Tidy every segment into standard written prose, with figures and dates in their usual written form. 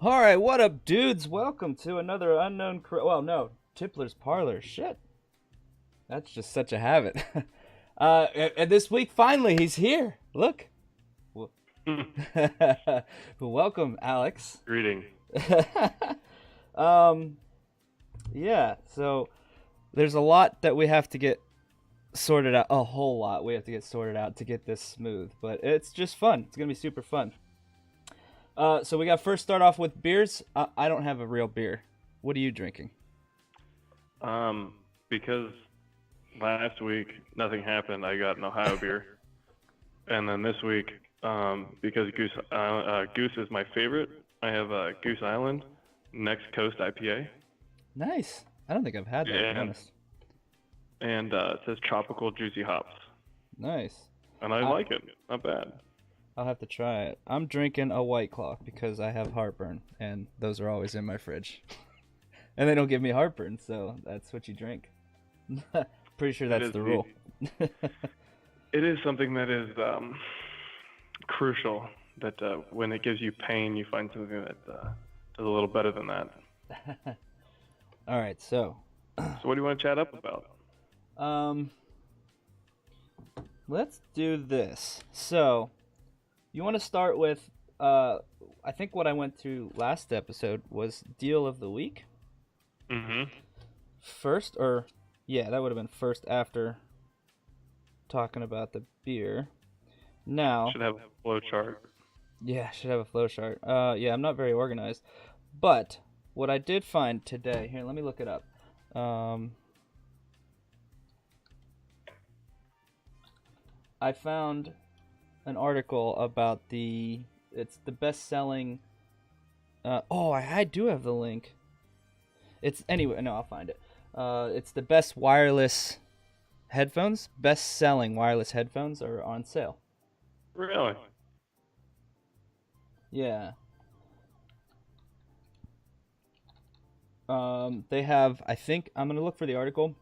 All right, what up, dudes? Welcome to another unknown. Well, no, Tippler's Parlor. Shit, that's just such a habit. And this week, finally, he's here. Look. Welcome, Alex. Greeting. um, yeah. So there's a lot that we have to get sorted out. A whole lot we have to get sorted out to get this smooth. But it's just fun. It's gonna be super fun. So we got first start off with beers. I don't have a real beer. What are you drinking? Because last week nothing happened, I got an Ohio beer, and then this week, because Goose is my favorite, I have Goose Island Next Coast IPA. Nice. I don't think I've had that, to be honest. And it says tropical juicy hops. Nice. And I like it. Not bad. I'll have to try it. I'm drinking a White Claw because I have heartburn, and those are always in my fridge. And they don't give me heartburn, so that's what you drink. Pretty sure that's the rule. It is something that is crucial, that when it gives you pain, you find something that does a little better than that. All right, so what do you want to chat up about? Let's do this. So, you want to start with, I think what I went through last episode was Deal of the Week. Mm-hmm. First, or, yeah, that would have been first after talking about the beer. Now... Should have a flow chart. Yeah, should have a flow chart. Yeah, I'm not very organized. But, what I did find today... Here, let me look it up. I found an article about it's the best-selling, I do have the link. Anyway, no, I'll find it. It's the best wireless headphones, best-selling wireless headphones are on sale. Really? Yeah. They have, I think, I'm going to look for the article.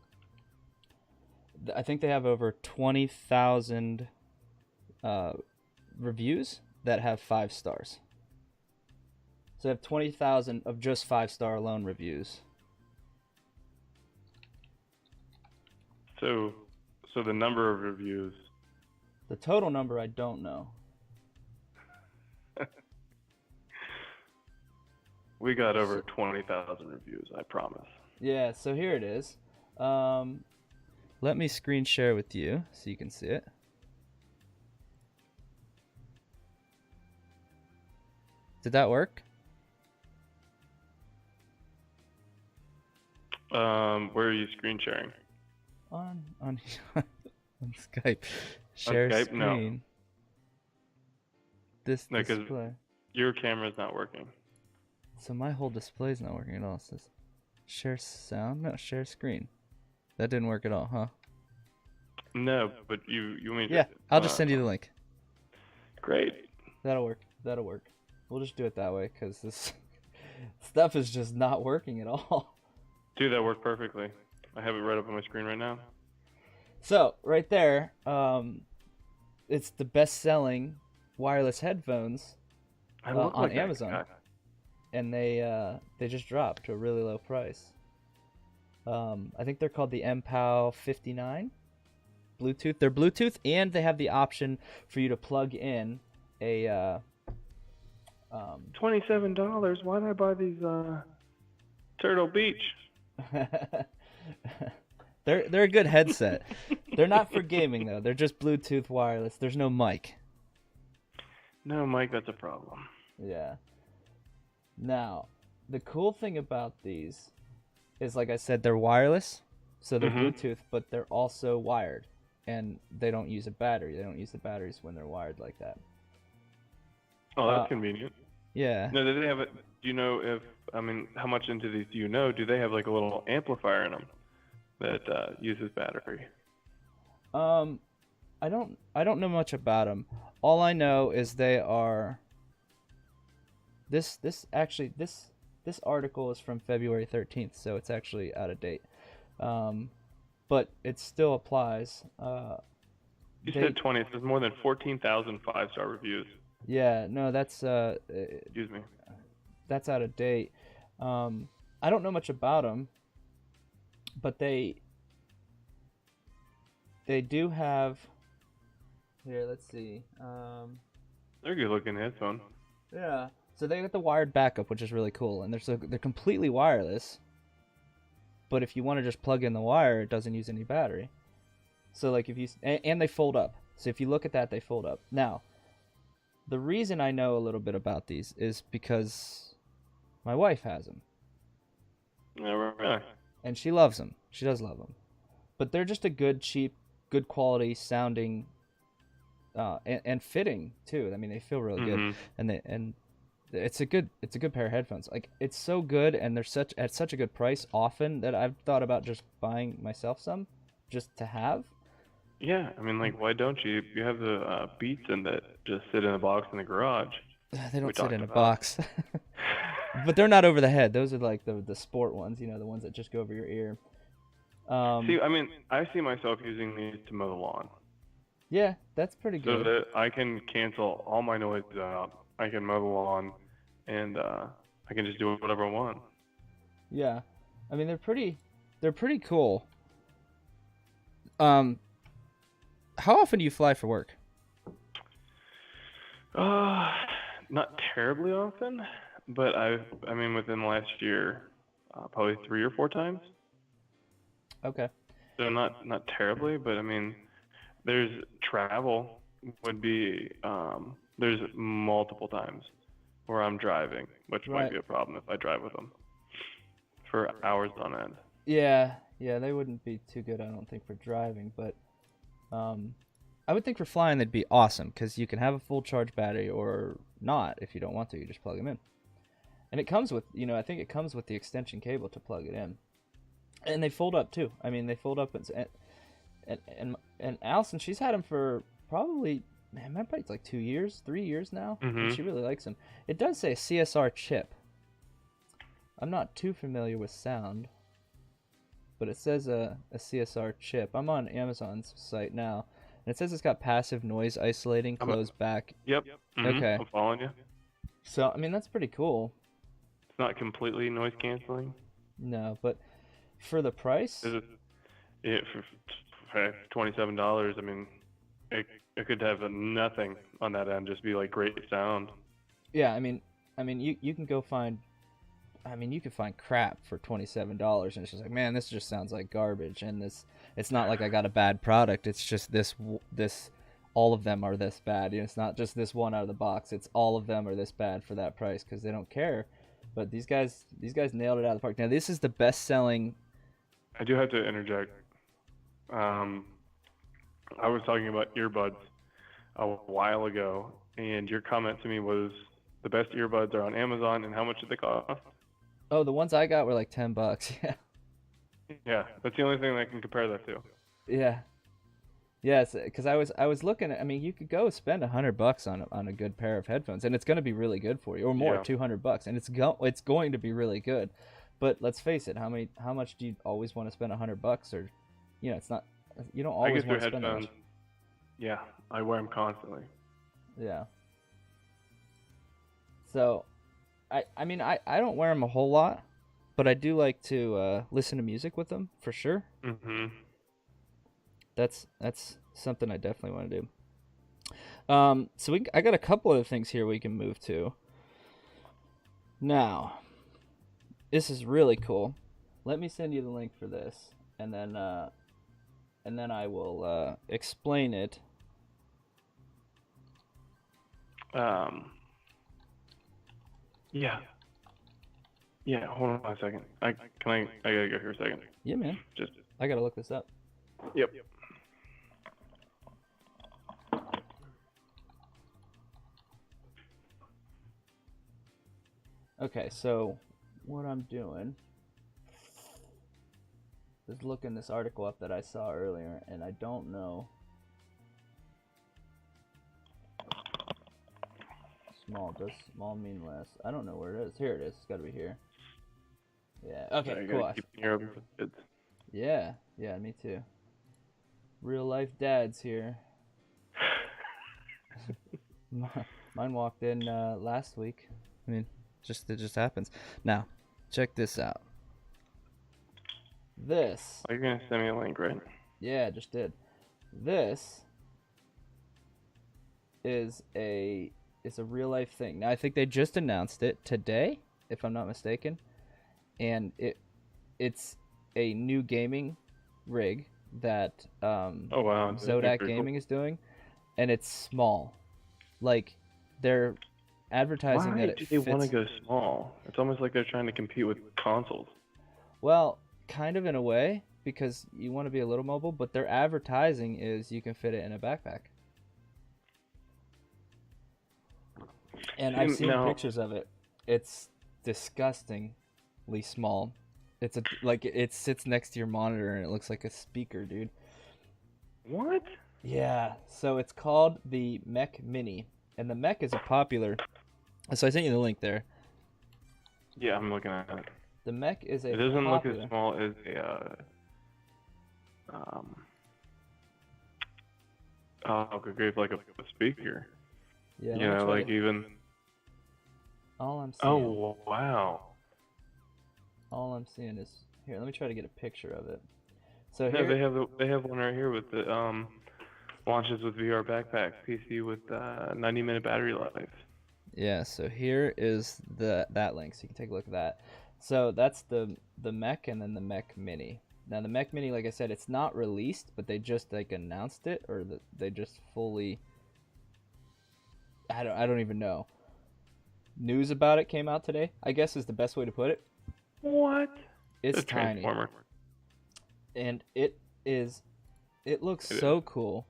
I think they have over 20,000 reviews that have 5 stars. So they have 20,000 of just 5-star alone reviews. So the number of reviews. The total number I don't know. We got over 20,000 reviews, I promise. Yeah, so here it is. Let me screen share with you so you can see it. Did that work? Where are you screen sharing? On on Skype. Share on Skype? screen. No. This No, 'cause display. your camera's not working. So my whole display's not working at all. It says share sound? No, share screen. That didn't work at all, huh? No, but you mean... Yeah, I'll just send you the link. Great. That'll work. We'll just do it that way because this stuff is just not working at all. Dude, that worked perfectly. I have it right up on my screen right now. So, right there, it's the best-selling wireless headphones on Amazon. And they just dropped to a really low price. I think they're called the MPOW 59 Bluetooth. They're Bluetooth, and they have the option for you to plug in a $27. Why did I buy these Turtle Beach? They're a good headset. They're not for gaming though. They're just Bluetooth wireless. There's no mic. No, Mike, that's a problem. Yeah. Now, the cool thing about these is, like I said, they're wireless, so they're Bluetooth, but they're also wired, and they don't use a battery. They don't use the batteries when they're wired like that. Oh, that's convenient. Yeah. No, do they have it? Do you know how much into these do you know? Do they have like a little amplifier in them that uses battery? I don't know much about them. All I know is they are. This article is from February 13th, so it's actually out of date. But it still applies. You said 20. It says more than 14,000 5-star reviews. Yeah, no, that's Excuse me. that's out of date. I don't know much about them, but they do have. Here, let's see. They're good looking headphones. Yeah. So they got the wired backup, which is really cool, and they're completely wireless. But if you want to just plug in the wire, it doesn't use any battery. So like if you and they fold up. So if you look at that, they fold up. Now, the reason I know a little bit about these is because my wife has them. Yeah, really. And she loves them. She does love them. But they're just a good, cheap, good quality sounding, and fitting too. I mean, they feel really good, and it's a good pair of headphones. Like, it's so good, and they're at such a good price often that I've thought about just buying myself some, just to have. Yeah, I mean, like, why don't you? You have the Beats in that just sit in a box in the garage. They don't sit in a box. But they're not over the head. Those are like the sport ones, the ones that just go over your ear. See, I mean, I see myself using these to mow the lawn. Yeah, that's pretty good. So that I can cancel all my noise out. I can mow the lawn, and I can just do whatever I want. Yeah, I mean, they're pretty cool. How often do you fly for work? Not terribly often, but I mean, within the last year, probably 3 or 4 times. Okay. So not terribly, but I mean, there's travel would be, there's multiple times where I'm driving, which might be a problem if I drive with them for hours on end. Yeah, they wouldn't be too good, I don't think, for driving, but I would think for flying they'd be awesome, because you can have a full charge battery or not. If you don't want to, you just plug them in. And it comes with, I think it comes with the extension cable to plug it in. And they fold up too. I mean, they fold up, and Allison, she's had them for probably, it's like 2 years, 3 years now, and she really likes them. It does say CSR chip. I'm not too familiar with sound, but it says a CSR chip. I'm on Amazon's site now, and it says it's got passive noise isolating, closed back. Yep. Okay. I'm following you. So, I mean, that's pretty cool. It's not completely noise canceling. No, but for the price? For $27, I mean, it could have nothing on that end, just be like great sound. Yeah, I mean, you can go find, you could find crap for $27, and it's just like, man, this just sounds like garbage, and it's not like I got a bad product, it's just this, all of them are this bad. It's not just this one out of the box, it's all of them are this bad for that price, because they don't care. But these guys nailed it out of the park. Now, this is the best-selling. I do have to interject. I was talking about earbuds a while ago, and your comment to me was the best earbuds are on Amazon, and how much did they cost? Oh, the ones I got were like $10. Yeah. Yeah, that's the only thing I can compare that to. Yeah. Yes, because I was looking at. I mean, you could go spend $100 on a good pair of headphones, and it's going to be really good for you, or more, $200, and it's going to be really good. But let's face it, how much do you always want to spend $100? Or, it's not. You don't always want to spend that much. Yeah, I wear them constantly. Yeah. So, I don't wear them a whole lot, but I do like to listen to music with them for sure. Mm-hmm. That's something I definitely want to do. So I got a couple of things here we can move to. Now, this is really cool. Let me send you the link for this, and then I will explain it. Yeah. Hold on a second. I gotta go here a second. Yeah, man. I gotta look this up. Yep. Okay, so what I'm doing is looking this article up that I saw earlier, and I don't know. Does small mean less? I don't know where it is. Here it is. It's got to be here. Yeah. Okay. Cool. Keep your open for the kids. Yeah. Me too. Real life dads here. Mine walked in last week. I mean, It just happens. Now, check this out. This. Oh, you're gonna send me a link, right? Yeah, just did. This is a real life thing. Now I think they just announced it today, if I'm not mistaken, and it's a new gaming rig that Oh wow, Zodak Gaming is doing, and it's small. Like they're advertising that it fits. Why do they want to fits. go small? It's almost like they're trying to compete with consoles. Well, kind of in a way, because you want to be a little mobile, but their advertising is you can fit it in a backpack. And I've seen pictures of it. It's disgustingly small. It's it sits next to your monitor and it looks like a speaker, dude. What? Yeah. So it's called the Mech Mini, and the Mech is a popular. So I sent you the link there. Yeah, I'm looking at it. The Mech is a. It doesn't popular... look as small as a. Oh, good grief, like a speaker. Yeah. You know, like even. All I'm seeing. Oh wow. All I'm seeing is here. Let me try to get a picture of it. So no, here, they have one right here with the launches with VR backpack PC with 90-minute battery life. Yeah. So here is that link. So you can take a look at that. So that's the Mech and then the Mech Mini. Now the Mech Mini, like I said, it's not released, but they just like announced it, or they just fully. I don't even know. News about it came out today, I guess is the best way to put it. What? It's tiny. And it looks so cool.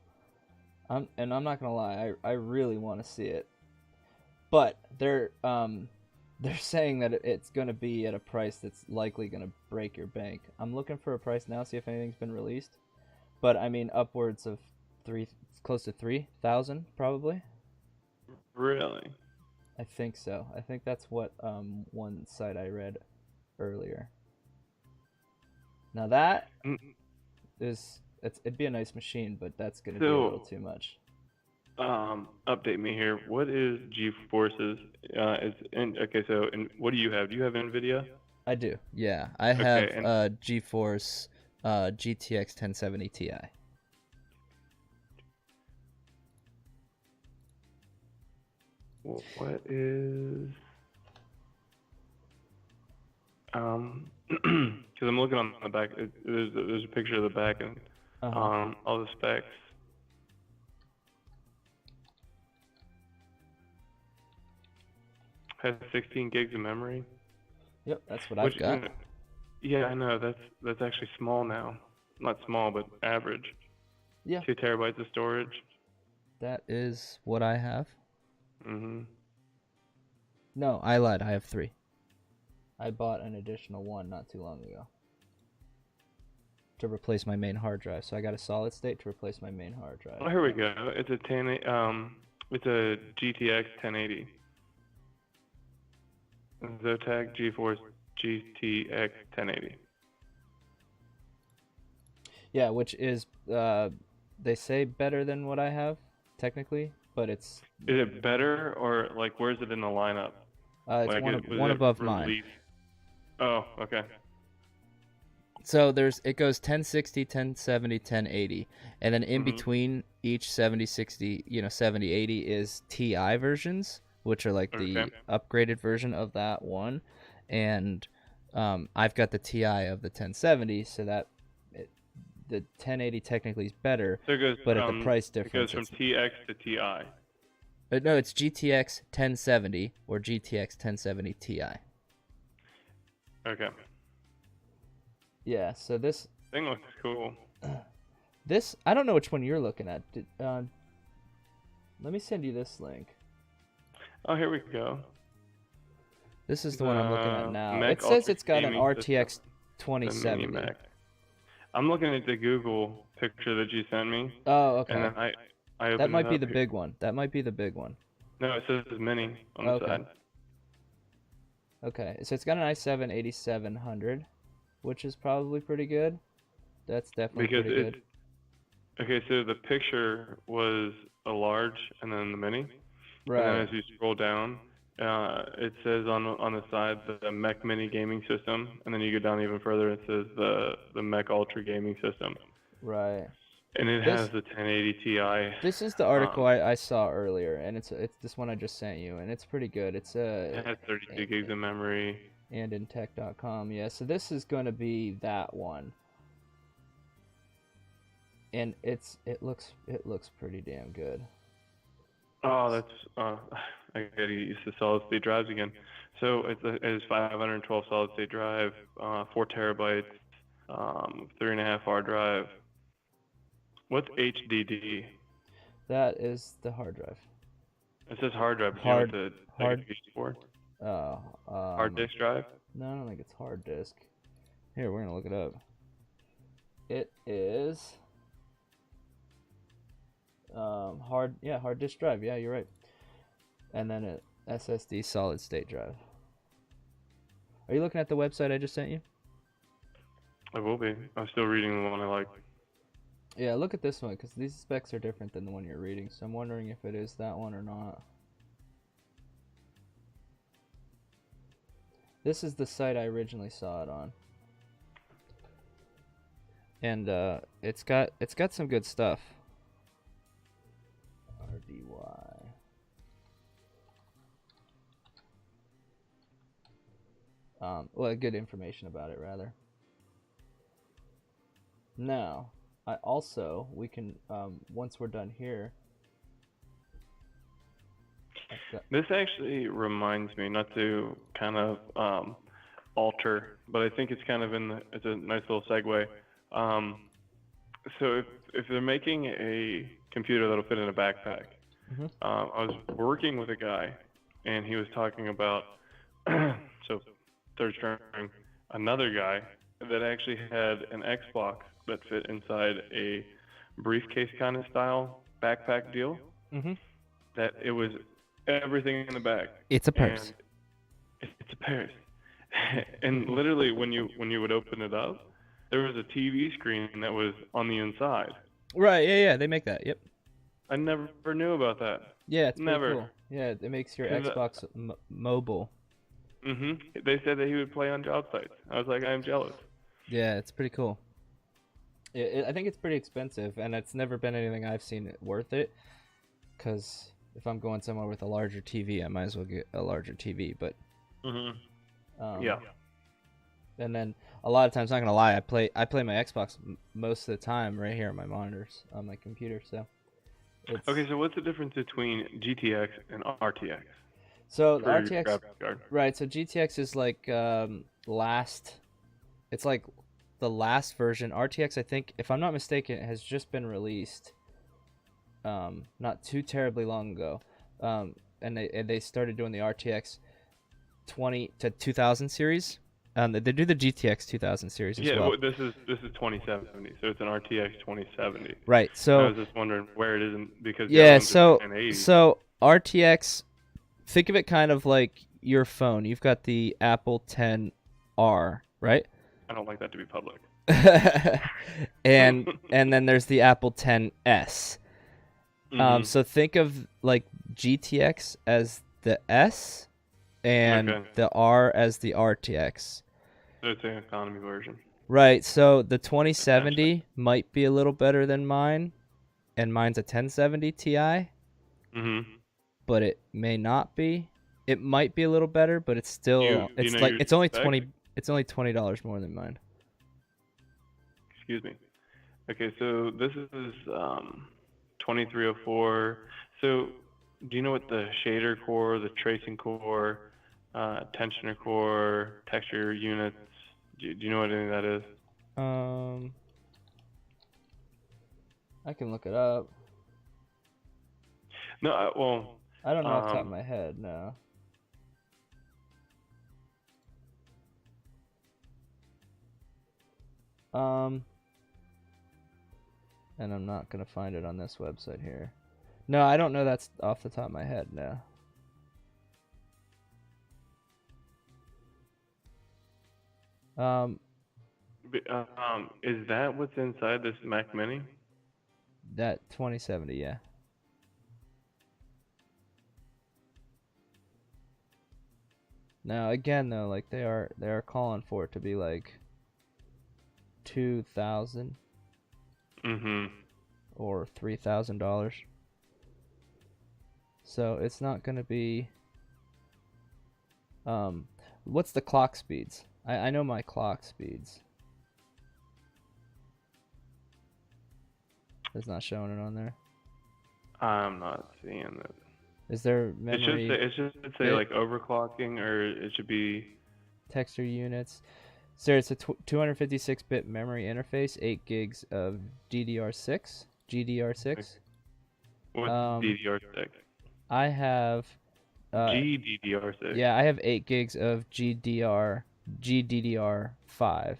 And I'm not gonna lie, I really want to see it. But they're saying that it's gonna be at a price that's likely gonna break your bank. I'm looking for a price now, see if anything's been released. But I mean, upwards of close to 3,000 probably. Really? I think so. I think that's what one site I read earlier. Now that it'd be a nice machine, but that's gonna be a little too much. Update me here. What is GeForce's? What do you have? Do you have NVIDIA? I do. Yeah, I have GeForce GTX 1070 Ti. What is because I'm looking on the back. There's a picture of the back and all the specs. Has 16 gigs of memory. Yep, that's what I've got. Yeah, I know. That's actually small now. Not small, but average. Yeah. 2 terabytes of storage. That is what I have. Mhm. No, I lied. I have 3. I bought an additional 1 not too long ago to replace my main hard drive. So I got a solid state to replace my main hard drive. Oh, here we go. It's a GTX 1080. Zotac GeForce GTX 1080. Yeah, which is they say better than what I have technically, but it's. Is it better or like where's it in the lineup? It's like one above mine. Oh, okay. So it goes 1060, 1070, 1080, and then in between each 70, 60, 70, 80 is TI versions, which are like the upgraded version of that one, and I've got the TI of the 1070, so that the 1080 technically is better, so it goes, but at the price difference, it goes from TX to TI. No, it's GTX 1070 or GTX 1070 Ti. Okay. Yeah, so this thing looks cool. This, I don't know which one you're looking at. Let me send you this link. Oh, here we go. This is the one I'm looking at now. It says it's got an RTX 2070. I'm looking at the Google picture that you sent me. Oh, okay. And then I that might be the big one. That might be the big one. No, it says mini on the side. Okay, so it's got an i7-8700, which is probably pretty good. That's definitely pretty good. Okay, so the picture was a large and then the mini. Right. And then as you scroll down, It says on the side the Mech Mini gaming system, and then you go down even further. It says the Mech Ultra gaming system. Right. And it has the 1080 Ti. This is the article I saw earlier, and it's this one I just sent you, and it's pretty good. It has 32 gigs of memory. And in tech.com, yeah. So this is going to be that one, and it looks pretty damn good. Oh, that's I gotta get used to solid state drives again. So it's 512 solid state drive, 4 terabytes, 3.5 hard drive. What's HDD? That is the hard drive. It says hard drive. Hard disk drive? No, I don't think it's hard disk. Here, we're gonna look it up. It is hard disk drive. Yeah, you're right. And then an SSD solid state drive. Are you looking at the website I just sent you? I will be. I'm still reading the one I like. Yeah, look at this one, because these specs are different than the one you're reading, so I'm wondering if it is that one or not. This is the site I originally saw it on. And it's got some good stuff. RDY. Well, good information about it, rather. Now, we can, once we're done here. This actually reminds me, not to kind of alter, but I think it's kind of it's a nice little segue. So if they're making a computer that'll fit in a backpack, I was working with a guy, and he was talking about, so third string, another guy that actually had an Xbox that fit inside a briefcase kind of style backpack deal. That it was everything in the back. It's a purse. It's a purse. And literally, when you would open it up, there was a TV screen that was on the inside. Right. Yeah. They make that. Yep. I never knew about that. Yeah, it's never cool. Yeah, it makes your Xbox mobile. They said that he would play on job sites. I was like, I'm jealous. Yeah, it's pretty cool. I think it's pretty expensive, and it's never been anything I've seen worth it. Because if I'm going somewhere with a larger TV, I might as well get a larger TV. But yeah. And then a lot of times, not gonna lie, I play my Xbox most of the time right here on my monitors on my computer. So. Okay, so what's the difference between GTX and RTX? So RTX, right? So GTX is like last. It's like the last version. RTX, I think, if I'm not mistaken, has just been released. Not too terribly long ago, and they started doing the RTX 20 to 2000 series. They do the GTX 2000 series as well. Yeah, this is 2070, so it's an RTX 2070. Right. So I was just wondering where it is because so RTX, think of it kind of like your phone. You've got the Apple 10R, right? I don't like that to be public. and then there's the Apple 10s. So think of like GTX as the S and the R as the RTX. So it's an economy version. Right, so the 2070 might be a little better than mine, and mine's a 1070 Ti. But it may not be. It might be a little better, but it's still it's only $20 more than mine. Excuse me. Okay, so this is 2304. So do you know what the shader core, the tracing core, tensioner core, texture units, do you know what any of that is? I can look it up. No, well, I don't know off the top of my head, no. And I'm not gonna find it on this website here. No, I don't know that's off the top of my head, no. Is that what's inside this Mac Mini? That 2070, yeah. Now again though, like they are calling for it to be like 2,000 or $3,000. So it's not gonna be what's the clock speeds? I know my clock speeds. It's not showing it on there. I'm not seeing it. Is there memory? It should say like overclocking, or it should be texture units. So it's a 256-bit memory interface, 8 gigs of GDR6. What's DDR6? I have GDDR6. Yeah, I have 8 gigs of GDDR5.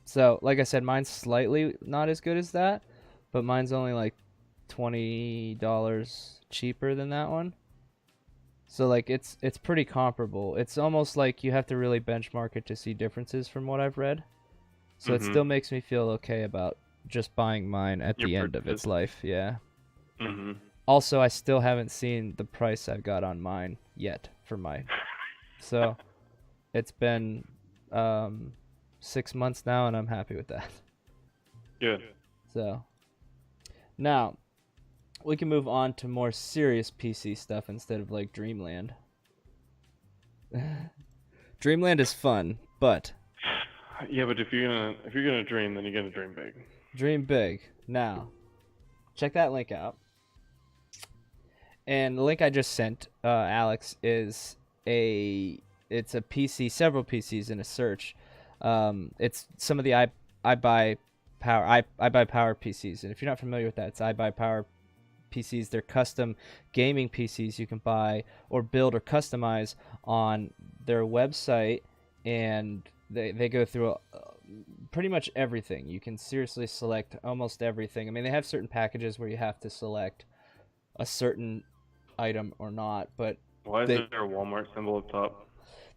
So, like I said, mine's slightly not as good as that, but mine's only like $20 cheaper than that one. So like it's pretty comparable. It's almost like you have to really benchmark it to see differences from what I've read. So it still makes me feel okay about just buying mine at the end of its life. Yeah. Also, I still haven't seen the price I've got on mine yet for mine. So it's been 6 months now, and I'm happy with that. Good. So now we can move on to more serious PC stuff instead of like Dreamland. Dreamland is fun, but yeah, but if you're gonna dream, then you're gonna dream big. Dream big. Now, check that link out. And the link I just sent, Alex, is it's a PC, several PCs in a search. It's some of the iBuyPower PCs, and if you're not familiar with that, it's iBuyPower PCs. They're custom gaming PCs you can buy or build or customize on their website, and they go through pretty much everything. You can seriously select almost everything. I mean, they have certain packages where you have to select a certain item or not, but why is there a Walmart symbol up top?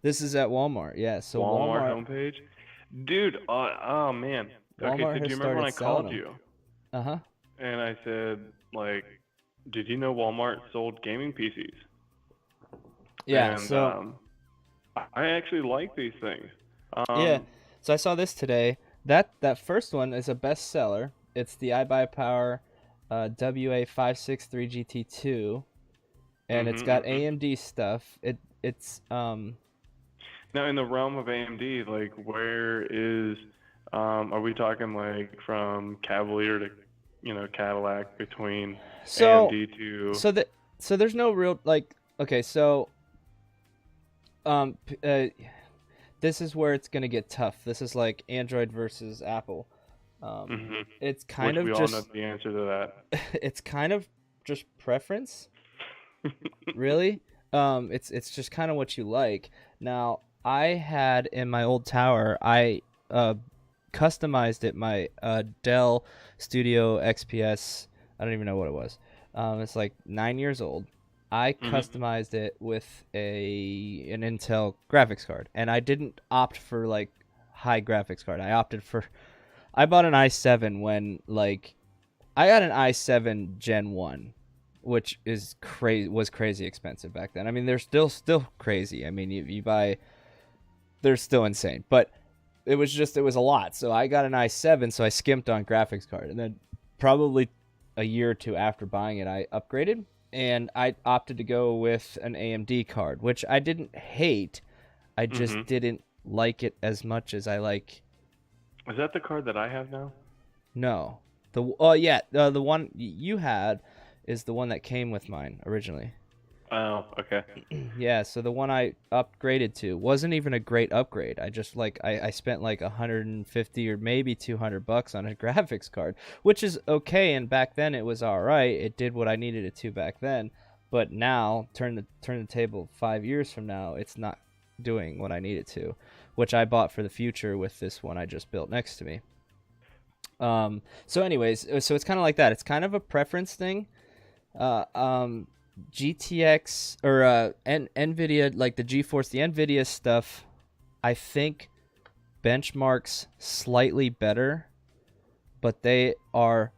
This is at Walmart, yeah. So Walmart homepage, dude. Oh man. Okay, so do you remember when I called you? And I said, like, did you know Walmart sold gaming PCs? Yeah. And, so I actually like these things. Yeah. So I saw this today. That first one is a bestseller. It's the iBuyPower WA563GT2, and it's got AMD stuff. It's Now, in the realm of AMD, like, where is, are we talking like from Cavalier to, Cadillac between AMD to? So there's no real like. Okay, so this is where it's gonna get tough. This is like Android versus Apple. It's kind of we just. all know the answer to that. It's kind of just preference. Really, it's just kind of what you like. Now, I had in my old tower, I customized it, my Dell Studio XPS. I don't even know what it was. It's like 9 years old. I customized it with an Intel graphics card, and I didn't opt for like high graphics card. I bought an i7 when like I got an i7 Gen 1, which was crazy expensive back then. I mean, they're still crazy. I mean, you buy, they're still insane, but it was a lot. So I got an i7, so I skimped on graphics card, and then probably a year or two after buying it, I upgraded, and I opted to go with an AMD card, which I didn't hate. I just didn't like it as much as I like. Is that the card that I have now? No. The one you had is the one that came with mine originally. Oh, okay. Yeah, so the one I upgraded to wasn't even a great upgrade. I just I spent like $150 or maybe $200 on a graphics card, which is okay, and back then it was all right. It did what I needed it to back then, but now turn the table 5 years from now, it's not doing what I need it to, which I bought for the future with this one I just built next to me. So anyways, so it's kind of like that. It's kind of a preference thing. GTX or NVIDIA, like the GeForce, the NVIDIA stuff, I think benchmarks slightly better, but they are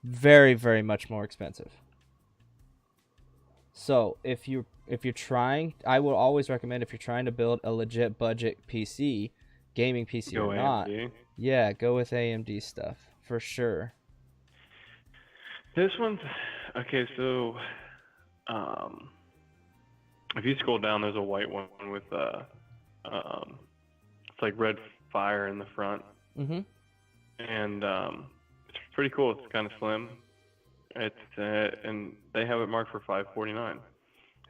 very, very much more expensive. So if you're trying, I will always recommend, if you're trying to build a legit budget PC, gaming PC Go or not, AMD. yeah, go with AMD stuff for sure. This one's okay. So, if you scroll down, there's a white one with it's like red fire in the front, Mm-hmm. and it's pretty cool. It's kind of slim. It's and they have it marked for $549,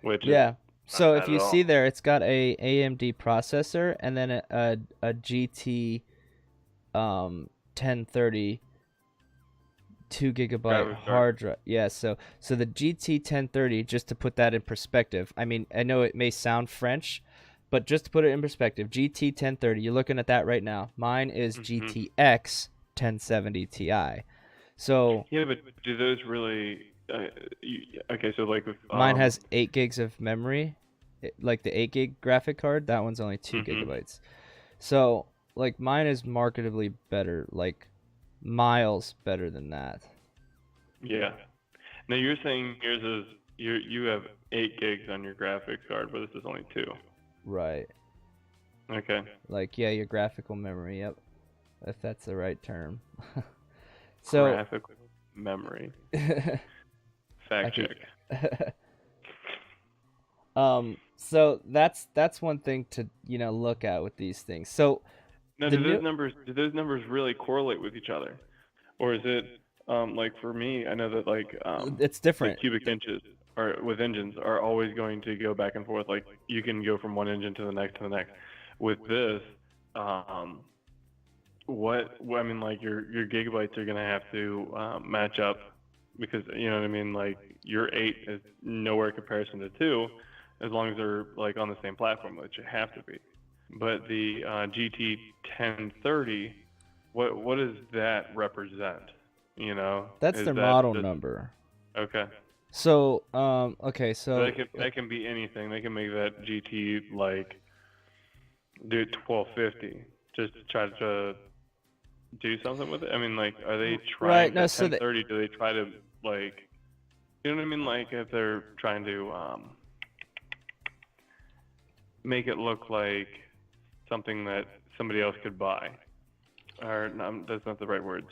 which Yeah. is So not if bad you at see all. there, it's got a AMD processor and then a GT 1030 2 GB Graphics card. hard drive. Yeah, so the GT 1030, just to put that in perspective. I mean, I know it may sound French, but just to put it in perspective, GT 1030, you're looking at that right now. Mine is GTX 1070 Ti. So Yeah, but do those really? Okay, so like with mine has 8 gigs of memory, like the 8 gig graphic card. That one's only 2 gigabytes. So like mine is marketably better, like miles better than that. Yeah. Now you're saying yours is you have 8 gigs on your graphics card, but this is only 2. Right. Okay. Like, yeah, your graphical memory, yep. If that's the right term. So Graphical memory. Fact check. So that's one thing to, look at with these things. So Now, do those numbers really correlate with each other, or is it like for me? I know that like it's the different. cubic inches or with engines are always going to go back and forth. Like you can go from one engine to the next to the next. With this, I mean, like your gigabytes are gonna have to match up because you know what I mean. Like your 8 is nowhere comparison to 2, as long as they're like on the same platform, which it have to be. But the GT 1030, what does that represent? You know, That's their model number. Okay. So okay, so that can be anything. They can make that GT like do 1250 just to try to do something with it. I mean, like, are they trying right? No, that so 1030? Do they try to like, you know what I mean? Like, if they're trying to make it look like something that somebody else could buy, or no, that's not the right words.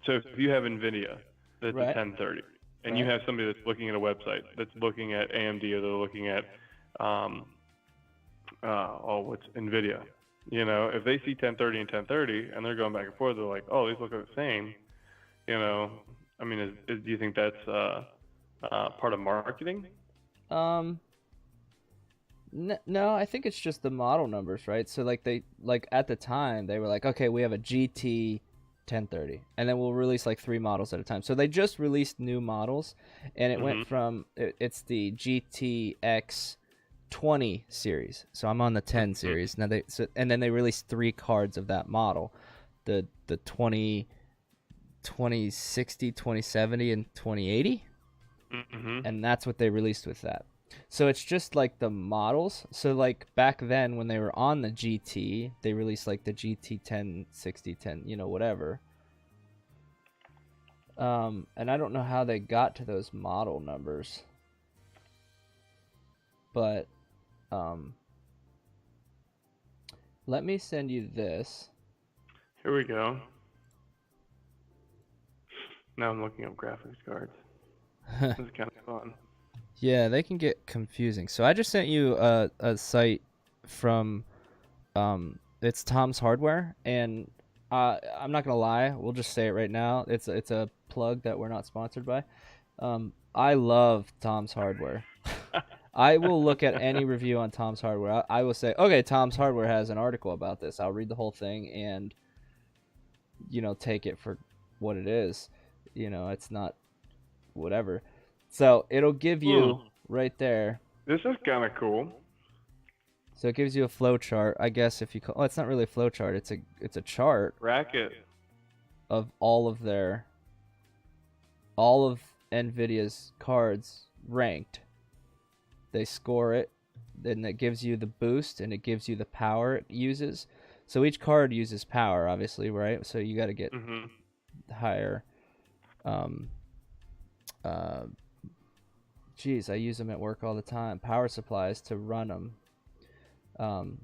So if you have NVIDIA, that's right. a 1030, and you have somebody that's looking at a website that's looking at AMD or they're looking at what's NVIDIA. You know, if they see 1030 and 1030 and they're going back and forth, they're like, oh, these look the same. You know, I mean, do you think that's part of marketing? No, I think it's just the model numbers, right? So like at the time they were like, okay, we have a GT 1030, and then we'll release like 3 models at a time. So they just released new models, and it went from it's the GTX 20 series. So I'm on the 10 series now. And then they released 3 cards of that model, the 2060, 2070, and 2080, and that's what they released with that. So it's just like the models. So like back then when they were on the GT, they released like the GT 1060, 10, whatever. And I don't know how they got to those model numbers, but let me send you this. Here we go. Now I'm looking up graphics cards. This is kind of fun. Yeah, they can get confusing. So I just sent you a site from it's Tom's Hardware, and I'm not gonna lie, we'll just say it right now. It's a plug that we're not sponsored by. I love Tom's Hardware. I will look at any review on Tom's Hardware. I will say, okay, Tom's Hardware has an article about this. I'll read the whole thing and take it for what it is. It's not whatever. So it'll give you right there. This is kind of cool. So it gives you a flow chart, I guess. If you call, it's not really a flow chart. It's a chart bracket of all of NVIDIA's cards ranked. They score it, then it gives you the boost and it gives you the power it uses. So each card uses power, obviously, right? So you got to get higher Geez, I use them at work all the time. Power supplies to run them.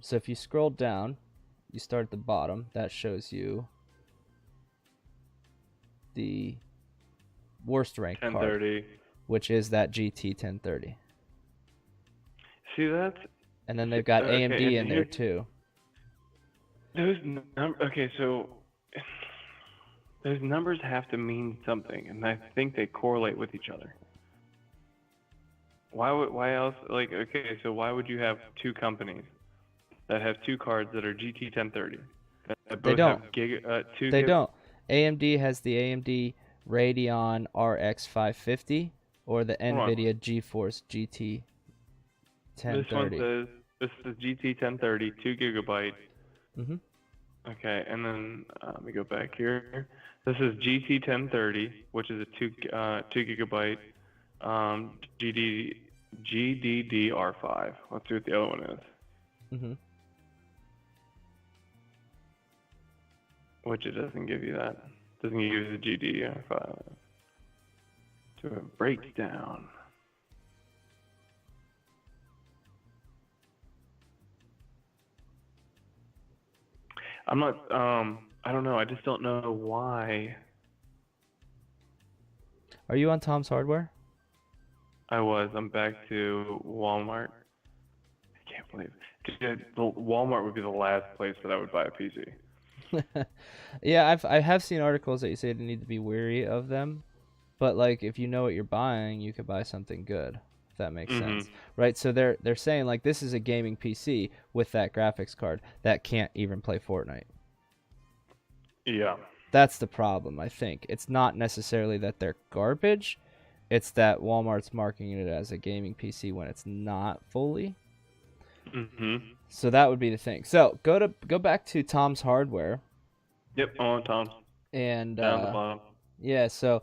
So if you scroll down, you start at the bottom. That shows you the worst rank card, which is that GT 1030. See that? And then they've got AMD in there too. Okay, so those numbers have to mean something, and I think they correlate with each other. Why else? Like, okay, so why would you have two companies that have two cards that are GT 1030? They don't. They don't. AMD has the AMD Radeon RX 550 or the NVIDIA GeForce GT 1030. This one says this is GT 1030, 2 gigabyte. Mm-hmm. Okay, and then let me go back here. This is GT 1030, which is a 2 gigabyte GDDR5. Let's see what the other one is. Mm-hmm. Which it doesn't give you that. It doesn't give you the GDDR5. So it breaks down. I'm not, I don't know. I just don't know why. Are you on Tom's Hardware? I'm back to Walmart. I can't believe it. Walmart would be the last place that I would buy a PC. Yeah, I have seen articles that you say you need to be wary of them, but like if you know what you're buying, you could buy something good. If that makes sense, right? So they're saying like this is a gaming PC with that graphics card that can't even play Fortnite. Yeah, that's the problem. I think it's not necessarily that they're garbage; it's that Walmart's marketing it as a gaming PC when it's not fully. So that would be the thing. So go back to Tom's Hardware. Yep, I'm on Tom's. And down the bottom. Yeah, so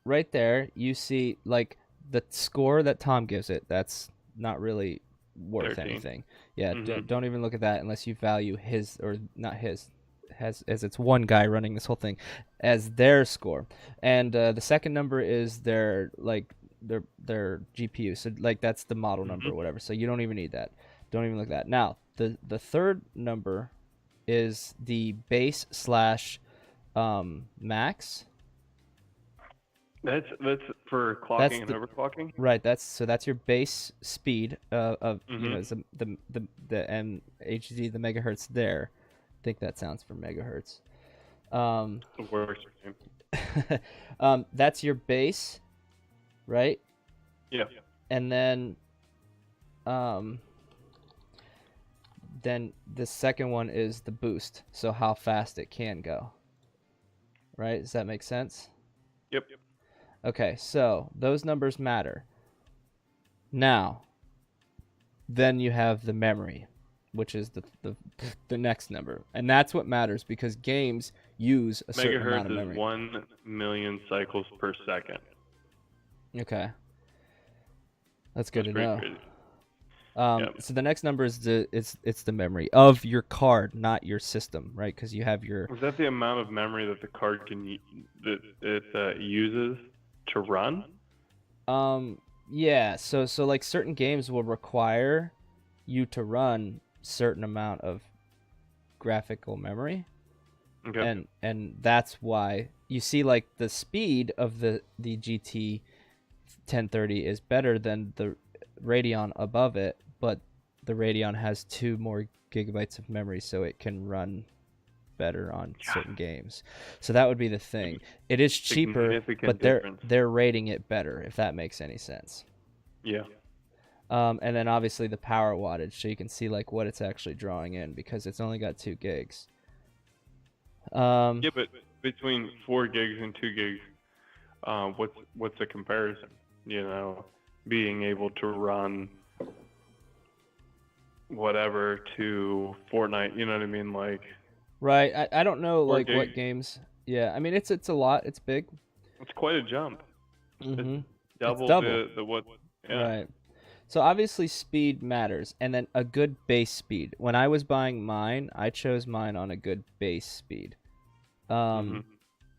right there you see like the score that Tom gives it. That's not really worth 13. anything. Yeah, don't even look at that unless you value his, or not his, as it's one guy running this whole thing, as their score. And the second number is their GPU. So like that's the model number or whatever. So you don't even need that. Don't even look at that. Now the third number is the base / max. That's for clocking and overclocking. Right. That's your base speed of you know the MHz, the megahertz there. I think that sounds for megahertz. That's your base, right? Yeah. And then the second one is the boost, so how fast it can go. Right? Does that make sense? Yep. Okay, so those numbers matter. Now, then you have the memory, which is the next number, and that's what matters because games use a certain amount of memory. Megahertz is 1 million cycles per second. Okay, that's good to know. Crazy. So the next number is it's the memory of your card, not your system, right? Because you have your. Is that the amount of memory that the card uses to run? Yeah. So like certain games will require you to run certain amount of graphical memory. Okay. And that's why you see like the speed of the GT 1030 is better than the Radeon above it, but the Radeon has 2 more gigabytes of memory, so it can run better on certain games. So that would be the thing. It is cheaper, but they're rating it better, if that makes any sense. Yeah. And then obviously the power wattage, so you can see like what it's actually drawing in because it's only got 2 gigs. Yeah, but between 4 gigs and 2 gigs, what's the comparison? You know, being able to run whatever to Fortnite, you know what I mean? Like, right. I don't know like gigs. what games. Yeah, I mean it's a lot. It's big. It's quite a jump. Mm-hmm. Double. The what? Yeah. Right. So obviously speed matters, and then a good base speed. When I was buying mine, I chose mine on a good base speed.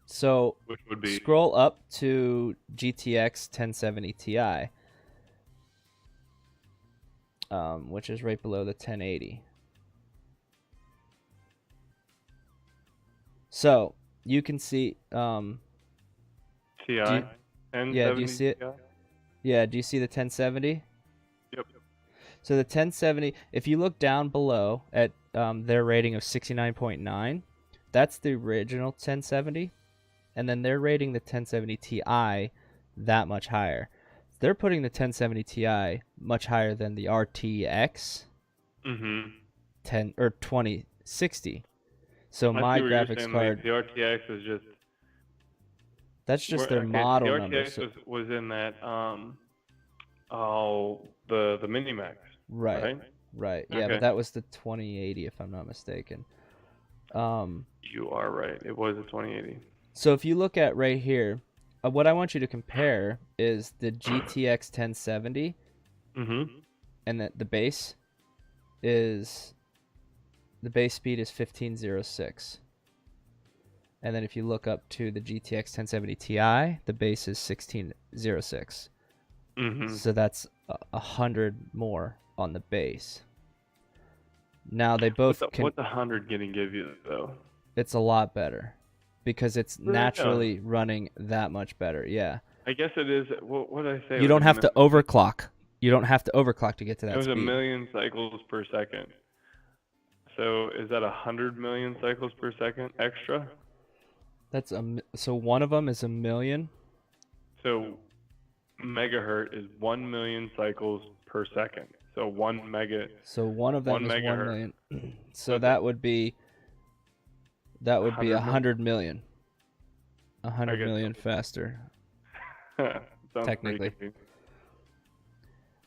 So which would be scroll up to GTX 1070 Ti. which is right below the 1080. So you can see. TI. Yeah, do you see it? Ti? Yeah, do you see the 1070? Yep. So the 1070, if you look down below at their rating of 69.9, that's the original 1070, and then they're rating the 1070 Ti that much higher. They're putting the 1070 Ti much higher than the RTX 2060. So my graphics card, like, the RTX is just. That's just their model number. The RTX was in that the Minimax. Right. Yeah, but that was the 2080 if I'm not mistaken. You are right. It was a 2080. So if you look at right here, what I want you to compare is the GTX 1070, and the base speed is 1506. And then if you look up to the GTX 1070 Ti, the base is 1606. So that's 100 more on the base. Now they both what's 100 gonna give you though? It's a lot better because it's naturally running that much better. Yeah. I guess it is. What did I say? You don't have to overclock. You don't have to overclock to get to that speed. It was 1 million cycles per second. So is that 100 million cycles per second extra? That's so one of them is 1 million. So megahertz is 1 million cycles per second. So 1 mega. So one of them is 1 million. So that would be 100 million. 100 million faster. Technically.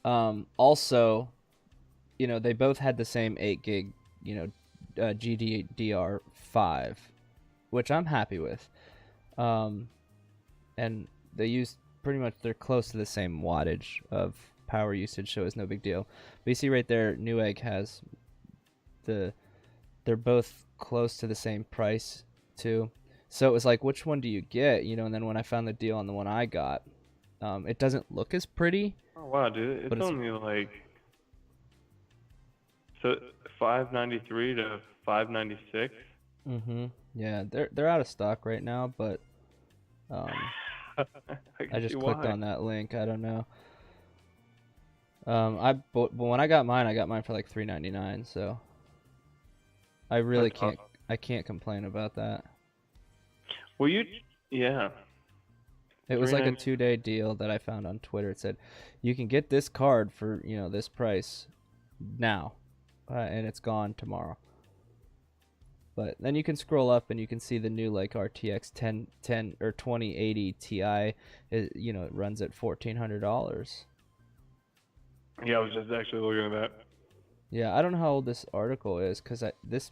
Also, they both had the same 8 gig, GDDR5, which I'm happy with. And they use pretty much, they're close to the same wattage of power usage, so it's no big deal. But you see right there, Newegg has they're both close to the same price too. So it was like, which one do you get? And then when I found the deal on the one I got, it doesn't look as pretty. Oh wow, dude! It's only like $593 to $596. Yeah, they're out of stock right now, but I just clicked on that link. I don't know. But when I got mine for like $399. So I really can't. Awesome. I can't complain about that. Well, yeah. It was like a 2-day deal that I found on Twitter. It said, you can get this card for, this price now, and it's gone tomorrow. But then you can scroll up and you can see the new like RTX 1010 or 2080 Ti. It runs at $1,400. Yeah, I was just actually looking at that. Yeah, I don't know how old this article is because this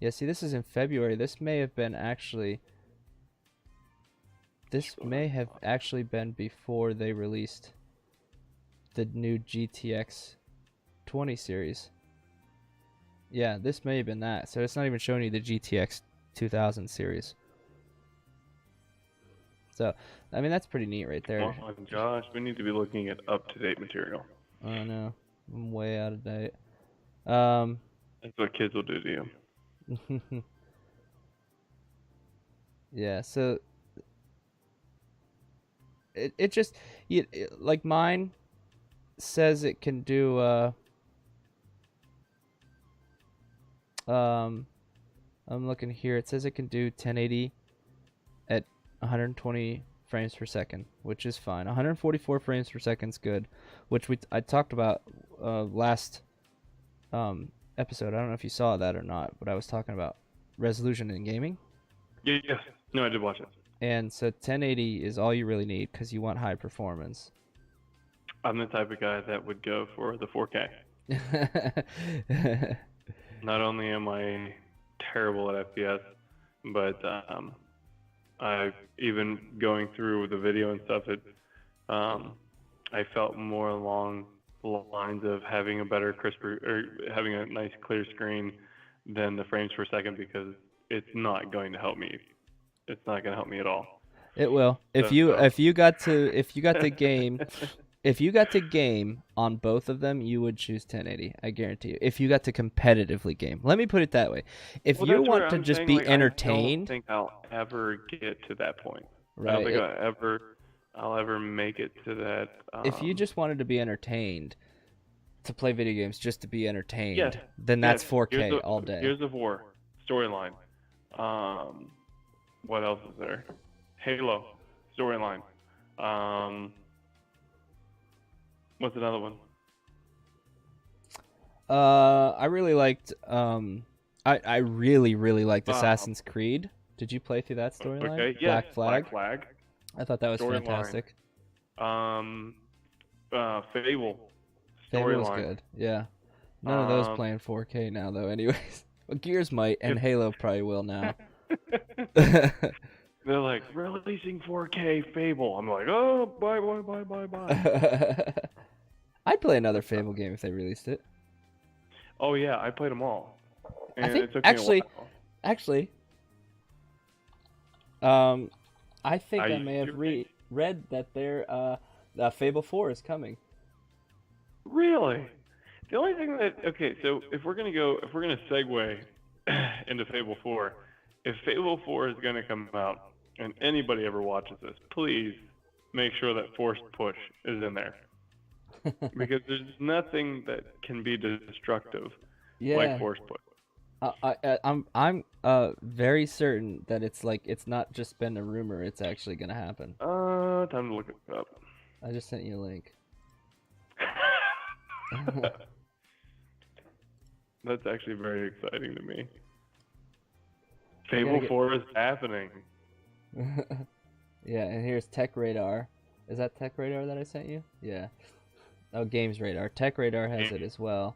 is in February. This may have actually been before they released the new GTX 20 series. Yeah, this may have been that. So it's not even showing you the GTX 2000 series. So, I mean, that's pretty neat right there. Oh my gosh, we need to be looking at up-to-date material. I know. I'm way out of date. That's what kids will do to you. Yeah, so it just like mine says it can do I'm looking here. It says it can do 1080 at 120 frames per second, which is fine. 144 frames per second is good, which I talked about last episode. I don't know if you saw that or not, but I was talking about resolution in gaming. Yeah. No, I did watch it. And so 1080 is all you really need because you want high performance. I'm the type of guy that would go for the 4K. Not only am I terrible at FPS, but I even going through the video and stuff, I felt more along the lines of having a better crisper or having a nice clear screen than the frames per second because it's not going to help me. It's not going to help me at all. It will. If you got the game, If you got to game on both of them, you would choose 1080. I guarantee you. If you got to competitively game, let me put it that way. If you want to just be entertained, I don't think I'll ever get to that point. Right? I don't think I'll ever make it to that. If you just wanted to be entertained, to play video games just to be entertained, then that's 4K all day. Gears of War storyline. What else is there? Halo storyline. What's another one? I really liked. I really liked Assassin's Creed. Did you play through that storyline? Okay, yeah. Black Flag. I thought that was fantastic. Fable. Fable was good. Yeah. None of those playing 4K now, though. Anyways, well, Gears might, and Halo probably will now. They're like releasing 4K Fable. I'm like, oh, bye. I'd play another Fable game if they released it. Oh yeah, I played them all. And I think it took me a while. actually, I think I may have read that their Fable 4 is coming. Really? The only thing so if we're gonna segue into Fable 4, if Fable 4 is gonna come out and anybody ever watches this, please make sure that Forced Push is in there. Because there's nothing that can be destructive like Forced Push. I'm very certain that it's not just been a rumor, it's actually gonna happen. Time to look it up. I just sent you a link. That's actually very exciting to me. Fable 4 is happening. Yeah, and here's Tech Radar. Is that Tech Radar that I sent you? Yeah. Oh, Games Radar. Tech Radar has it as well.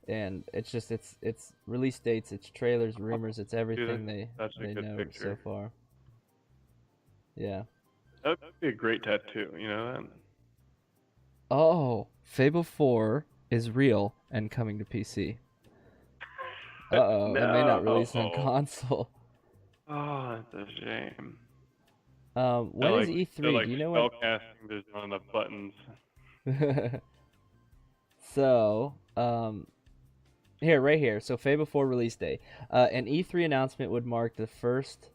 And it's just it's release dates, it's trailers, rumors, it's everything they know so far. Yeah. That'd be a great tattoo, you know that? Oh, Fable 4 is real and coming to PC. Uh-oh, it may not release on console. Oh, that's a shame. When is E3? Do you know when? Spellcasting, there's not enough buttons. So, right here. So Fable 4 release day. An E3 announcement would mark the first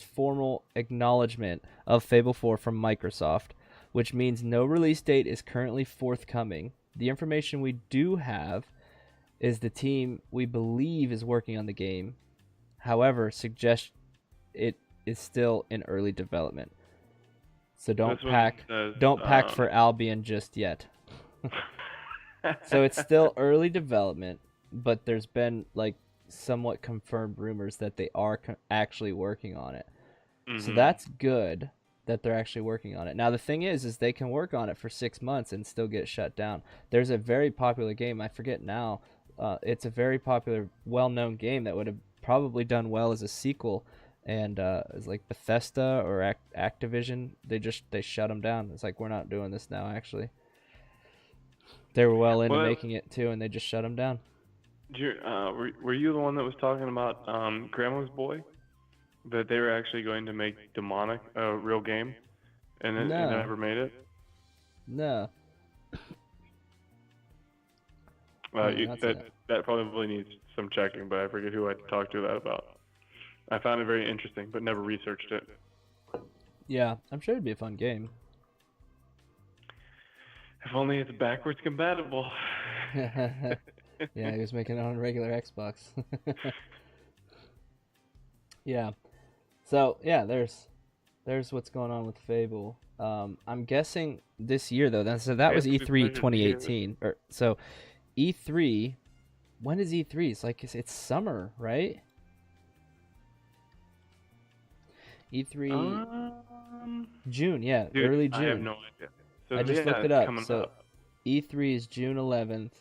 formal acknowledgement of Fable 4 from Microsoft, which means no release date is currently forthcoming. The information we do have is the team we believe is working on the game. However, suggest it is still in early development. So don't pack for Albion just yet. So it's still early development, but there's been like somewhat confirmed rumors that they are actually working on it. Mm-hmm. So that's good that they're actually working on it. Now the thing is they can work on it for 6 months and still get shut down. There's a very popular game, I forget now. It's a very popular, well-known game that would have probably done well as a sequel, and it's like Bethesda or Activision. They shut them down. It's like, we're not doing this now. Actually, they were well into making it too, and they just shut them down. Were you the one that was talking about Grandma's Boy? That they were actually going to make Demonic a real game, and it never made it? No. That probably needs some checking, but I forget who I talked to that about. I found it very interesting, but never researched it. Yeah, I'm sure it'd be a fun game. If only it's backwards compatible. Yeah, he was making it on a regular Xbox. Yeah. So, yeah, there's what's going on with Fable. I'm guessing this year, though. That was E3 2018. So, E3, when is E3? It's summer, right? E3 June, yeah, dude, early June. I have no idea. So, I just looked it up. So E3 is June 11th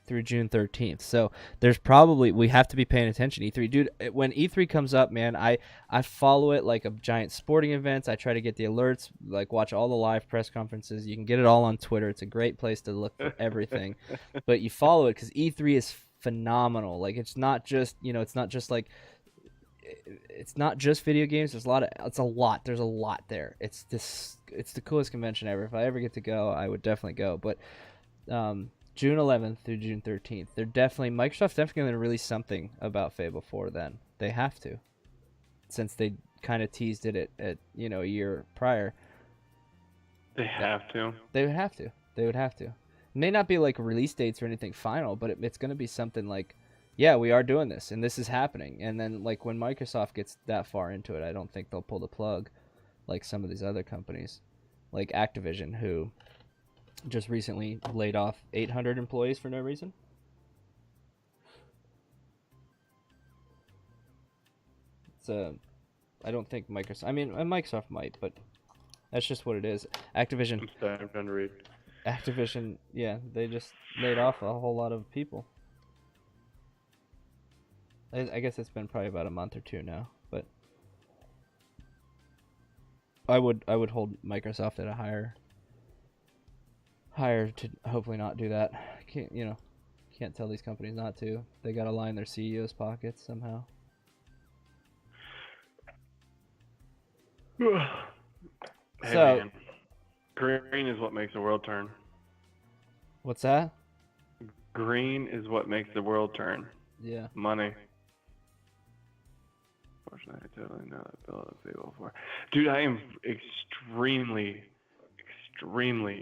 through June 13th. So we have to be paying attention. E3, dude, when E3 comes up, man, I follow it like a giant sporting event. I try to get the alerts, like watch all the live press conferences. You can get it all on Twitter. It's a great place to look for everything. But you follow it because E3 is phenomenal. Like, it's not just like it's not just video games. There's a lot. There's a lot there. It's the coolest convention ever. If I ever get to go, I would definitely go. But June 11th through June 13th, Microsoft's definitely going to release something about Fable 4 then. They have to, since they kind of teased it at a year prior. They have to. They would have to. It may not be like release dates or anything final, but it's going to be something like, yeah, we are doing this and this is happening. And then like when Microsoft gets that far into it, I don't think they'll pull the plug like some of these other companies, like Activision, who just recently laid off 800 employees for no reason. I don't think Microsoft. I mean, Microsoft might, but that's just what it is. Activision. Activision, yeah, they just laid off a whole lot of people. I guess it's been probably about a month or two now, but I would hold Microsoft at a higher to hopefully not do that. Can't tell these companies not to. They gotta line their CEO's pockets somehow. Hey, so, man. Green is what makes the world turn. What's that? Green is what makes the world turn. Yeah. Money. Fortunately, I totally know that Bill of Fable 4. Dude, I am extremely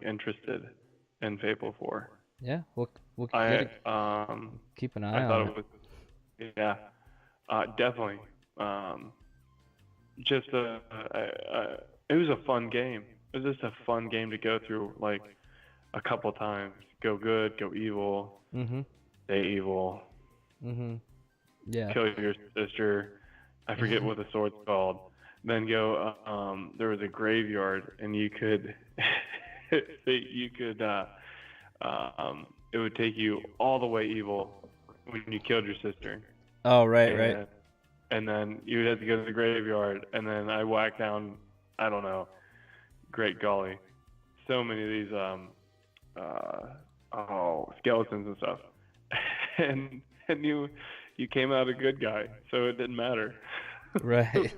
interested in Fable 4. Yeah, we'll keep an eye on it. Yeah, definitely. It was a fun game. It was just a fun game to go through, like, a couple times. Go good, go evil, stay evil. Yeah. Kill your sister. I forget what the sword's called. Then go. There was a graveyard, and you could. It would take you all the way evil when you killed your sister. Oh, right. And then you would have to go to the graveyard, and then I whacked down. I don't know. Great golly, so many of these skeletons and stuff, and you came out a good guy, so it didn't matter. Right.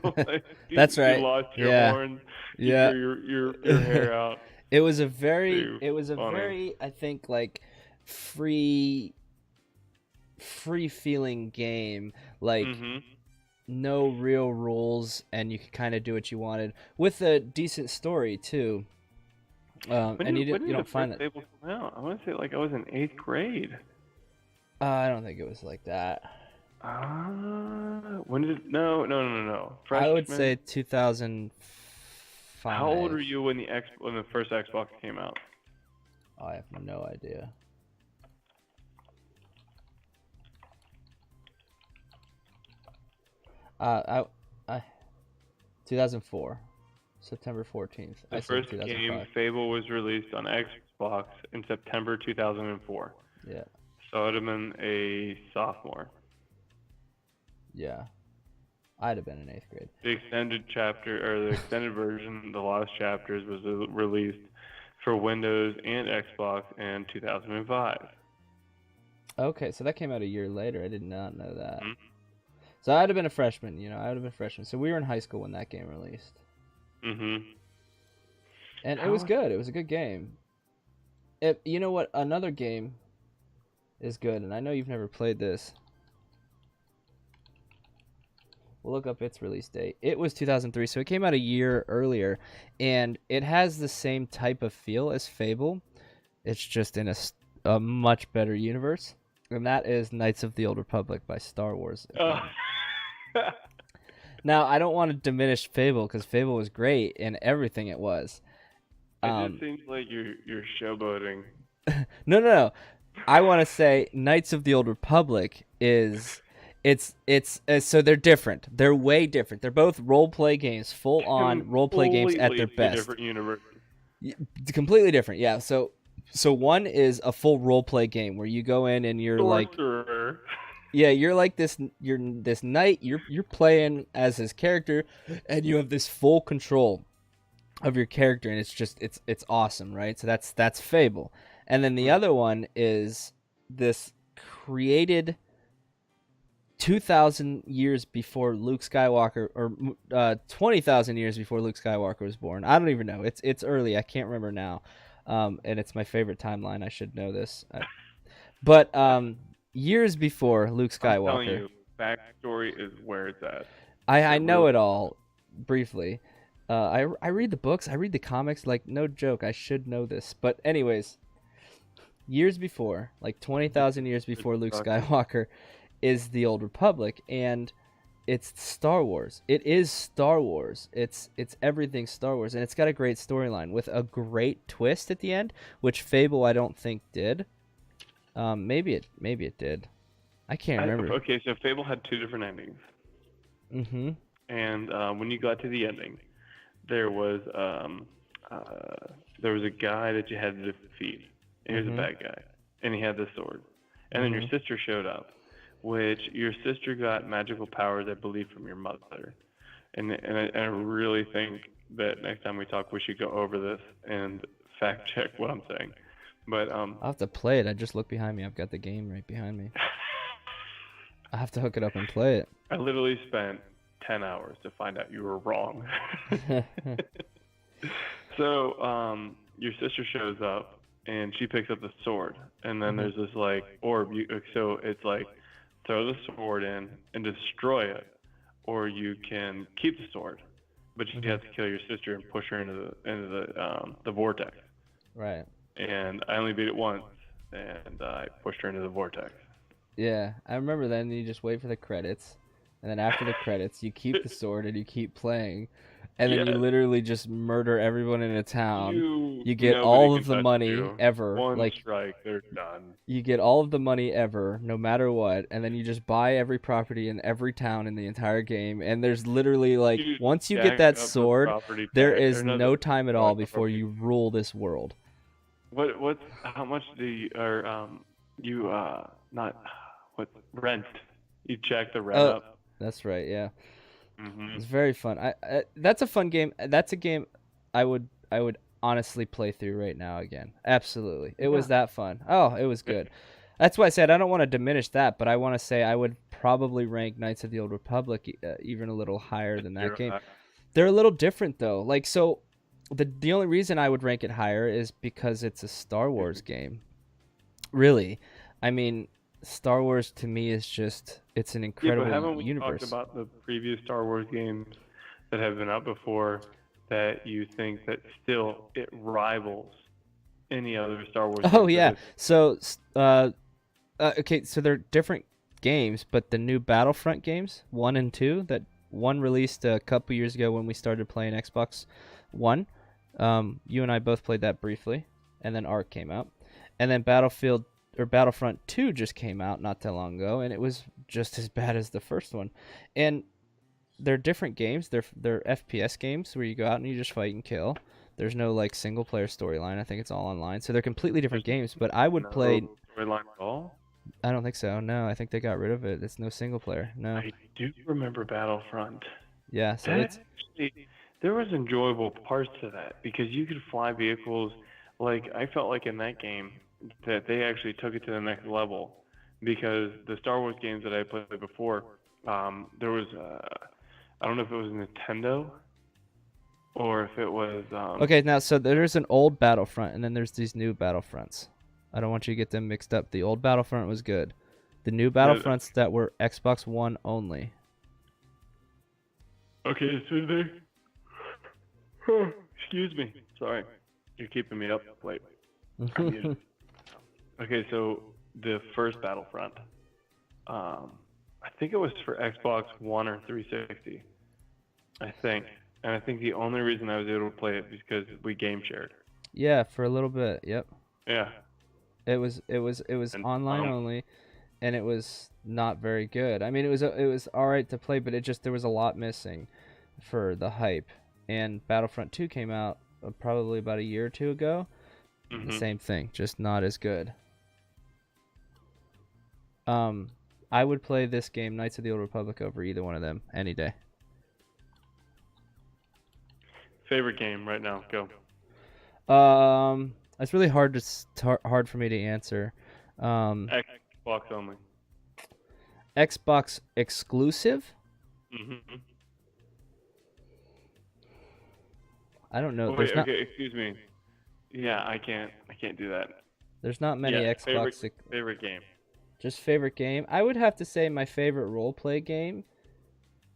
That's right. You lost your horns. Yeah. Your hair out. It was a very I think like free feeling game, like no real rules, and you could kind of do what you wanted with a decent story too. And you don't find that. I want to say like I was in 8th grade. I don't think it was like that. When did it? No. Freshman? I would say 2005. How old were you when the first Xbox came out? I have no idea. I 2004, September 14th. The first game, Fable, was released on Xbox in September 2004. Yeah. So I would have been a sophomore. Yeah. I'd have been in 8th grade. The extended version, The Lost Chapters, was released for Windows and Xbox in 2005. Okay, so that came out a year later. I did not know that. So I'd have been a freshman, So we were in high school when that game released. And it was good. It was a good game. You know what? Another game is good, and I know you've never played this. We'll look up its release date. It was 2003, so it came out a year earlier, and it has the same type of feel as Fable. It's just in a much better universe, and that is Knights of the Old Republic by Star Wars. Now, I don't want to diminish Fable, because Fable was great in everything it was. It just seems like you're showboating. No. I want to say Knights of the Old Republic is... So they're different. They're way different. They're both role-play games, full-on role-play games at their best. Different universe. Completely different, yeah. So one is a full role-play game where you go in and you're Sorcerer. you're like this knight. You're playing as his character, and you have this full control of your character, and it's awesome, right? So that's Fable, and then the other one is this created 2,000 years before Luke Skywalker, or 20,000 years before Luke Skywalker was born. I don't even know. It's early. I can't remember now. And it's my favorite timeline. I should know this. But years before Luke Skywalker. I'm telling you, backstory is where it's at. I know it all briefly. I read the books. I read the comics. Like, no joke. I should know this. But anyways, years before, like 20,000 years before Luke Skywalker, is the Old Republic, and it's Star Wars. It is Star Wars. It's everything Star Wars, and it's got a great storyline with a great twist at the end, which Fable I don't think did. Maybe it did. I can't remember. Okay, so Fable had 2 different endings. Mm-hmm. And when you got to the ending, there was a guy that you had to defeat. He was a bad guy, and he had the sword. And then your sister showed up, which your sister got magical powers, I believe, from your mother. And I really think that next time we talk, we should go over this and fact check what I'm saying. But I'll have to play it. I just looked behind me. I've got the game right behind me. I have to hook it up and play it. I literally spent 10 hours to find out you were wrong. So your sister shows up, and she picks up the sword. And then there's this, like, orb. So it's like, throw the sword in and destroy it, or you can keep the sword. But you have to kill your sister and push her into the vortex. Right. And I only beat it once, and I pushed her into the vortex. Yeah, I remember then you just wait for the credits, and then after the credits, you keep the sword and you keep playing, and then you literally just murder everyone in a town. You get all of the money ever. One strike, they're done. You get all of the money ever, no matter what, and then you just buy every property in every town in the entire game, and there's literally, like, once you get that sword, there is no time at all before you rule this world. How much do you, rent? You jack the rent up? That's right, yeah. It's very fun. That's a fun game. That's a game I would honestly play through right now again. Absolutely. It was that fun. Oh, it was good. That's why I said I don't want to diminish that, but I want to say I would probably rank Knights of the Old Republic even a little higher than that game. They're a little different, though. Like, so the only reason I would rank it higher is because it's a Star Wars game. Really. I mean, Star Wars to me is just, it's an incredible universe. Haven't we talked about the previous Star Wars games that have been out before that you think that still it rivals any other Star Wars game? Oh, yeah. So, okay, so they're different games, but the new Battlefront games, 1 and 2, that one released a couple years ago when we started playing Xbox One. You and I both played that briefly, and then Ark came out. And then Battlefront 2 just came out not that long ago, and it was just as bad as the first one. And they're different games. They're FPS games where you go out and you just fight and kill. There's no, like, single player storyline. I think it's all online. So they're completely different games, but I would play storyline at all? I don't think so. No, I think they got rid of it. It's no single player. No. I do remember Battlefront. Yeah, so there was enjoyable parts to that because you could fly vehicles. Like, I felt like in that game that they actually took it to the next level because the Star Wars games that I played before, there was, I don't know if it was Nintendo or if it was... Okay, now, so there's an old Battlefront, and then there's these new Battlefronts. I don't want you to get them mixed up. The old Battlefront was good. The new Battlefronts that were Xbox One only. Okay, so they... Excuse me. Sorry. You're keeping me up late. Okay, so the first Battlefront, I think it was for Xbox One or 360, I think. And I think the only reason I was able to play it was because we game shared. Yeah, for a little bit. Yep. Yeah. It was online only, and it was not very good. I mean, it was all right to play, but there was a lot missing for the hype. And Battlefront 2 came out probably about a year or two ago. The same thing, just not as good. I would play this game, Knights of the Old Republic, over either one of them any day. Favorite game right now? Go. It's really hard for me to answer. Xbox only. Xbox exclusive? Mm-hmm. I don't know. Oh, wait, okay, excuse me. Yeah, I can't do that. There's not many Xbox. Favorite game. Just favorite game. I would have to say my favorite role-play game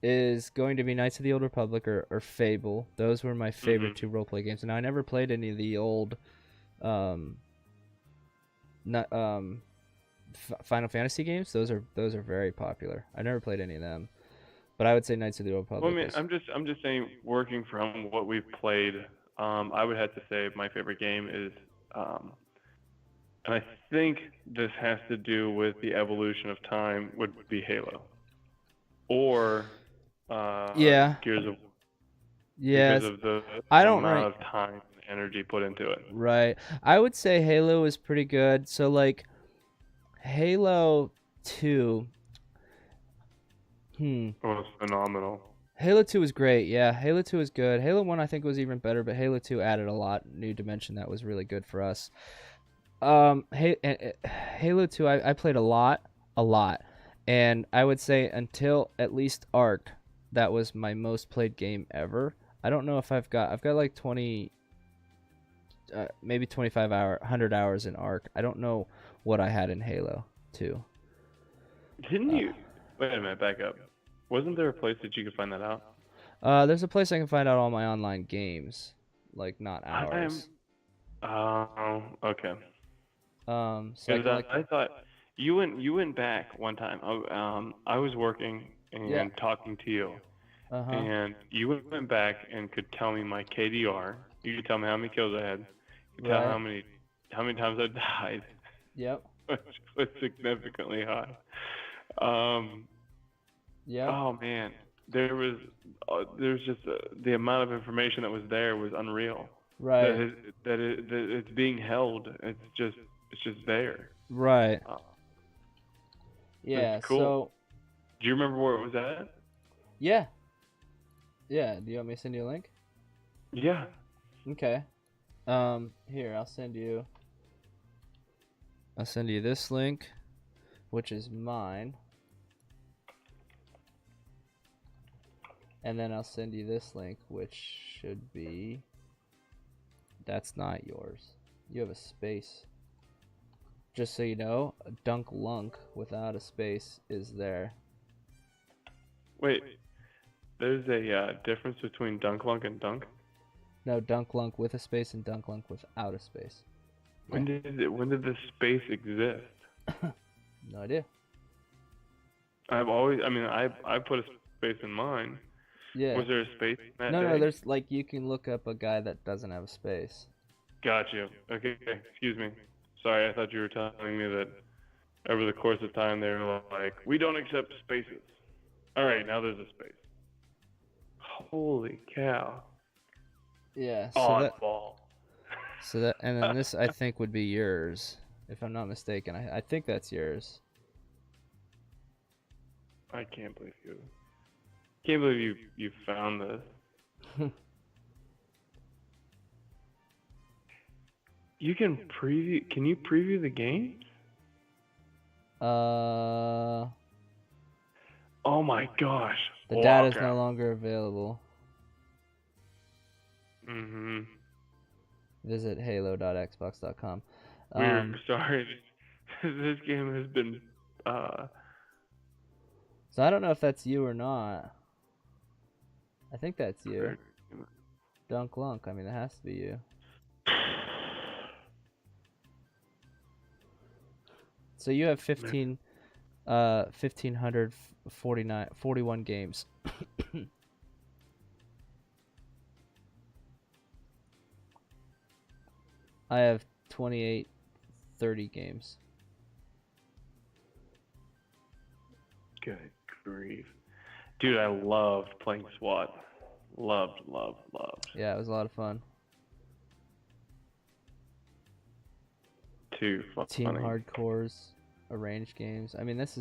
is going to be Knights of the Old Republic or Fable. Those were my favorite two role-play games, and I never played any of the old, Final Fantasy games. Those are very popular. I never played any of them, but I would say Knights of the Old Republic. Well, I mean, I'm just saying, working from what we've played, I would have to say my favorite game is, and I think this has to do with the evolution of time, would be Halo, or Gears of. Yeah, because of the amount of time and energy put into it. Right. I would say Halo is pretty good. So like Halo 2 was phenomenal. Halo 2 was great. Yeah, Halo 2 is good. Halo 1 I think was even better, but Halo 2 added a lot new dimension that was really good for us. Halo 2 I played a lot. And I would say until at least Arc, that was my most played game ever. I don't know if I've got like 20 maybe 100 hours in Arc. I don't know what I had in Halo 2. Didn't you? Wait a minute, back up. Wasn't there a place that you could find that out? There's a place I can find out all my online games, like not hours. Oh, okay. So I thought you went back one time. I was working and talking to you, and you went back and could tell me my KDR. You could tell me how many kills I had. You could tell how many times I died. Yep. Which was significantly high. Yeah. Oh man, there's just the amount of information that was there was unreal. Right. That it's being held. It's just there. Right. Yeah. That's cool. So. Do you remember where it was at? Yeah. Yeah. Do you want me to send you a link? Yeah. Okay. Here, I'll send you this link, which is mine. And then I'll send you this link, which should be... That's not yours. You have a space. Just so you know, a Dunk Lunk without a space is there. Wait, there's a difference between Dunk Lunk and Dunk? No, Dunk Lunk with a space and Dunk Lunk without a space. When did the space exist? No idea. I put a space in mine. Yeah. Was there a space in that day? No, there's like you can look up a guy that doesn't have a space. Gotcha. Okay, excuse me. Sorry, I thought you were telling me that over the course of time they were like, we don't accept spaces. All right, now there's a space. Holy cow. Yeah. Oddball. And then this I think would be yours, if I'm not mistaken. I think that's yours. I can't believe you. Can't believe you found this. You can preview. Can you preview the games? Oh my gosh. The data is no longer available. Visit halo.xbox.com. We're sorry. This game has been. So I don't know if that's you or not. I think that's you. Dunk Lunk. I mean, it has to be you. So you have 1,541 games. I have 2830 games. Good grief. Dude, I loved playing SWAT. Loved. Yeah, it was a lot of fun. Too funny. Team hardcores, arranged games. I mean, this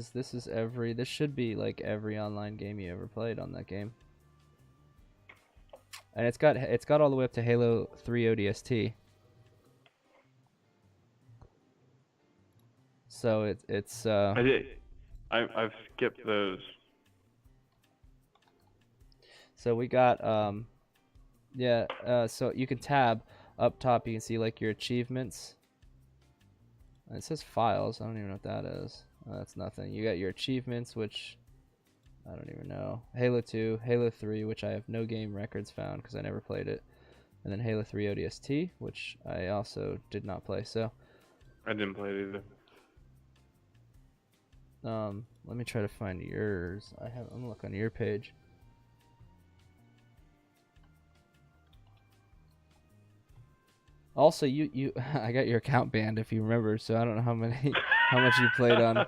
should be like every online game you ever played on that game. And it's got all the way up to Halo 3 ODST. So it's I did. I've skipped those. So we got so you can tab up top. You can see like your achievements. It says files. I don't even know what that is. That's nothing. You got your achievements, which I don't even know. Halo 2, Halo 3, which I have no game records found because I never played it. And then Halo 3 ODST, which I also did not play. So I didn't play it either. Let me try to find yours. I'm gonna look on your page. Also, you I got your account banned if you remember, so I don't know how much you played on.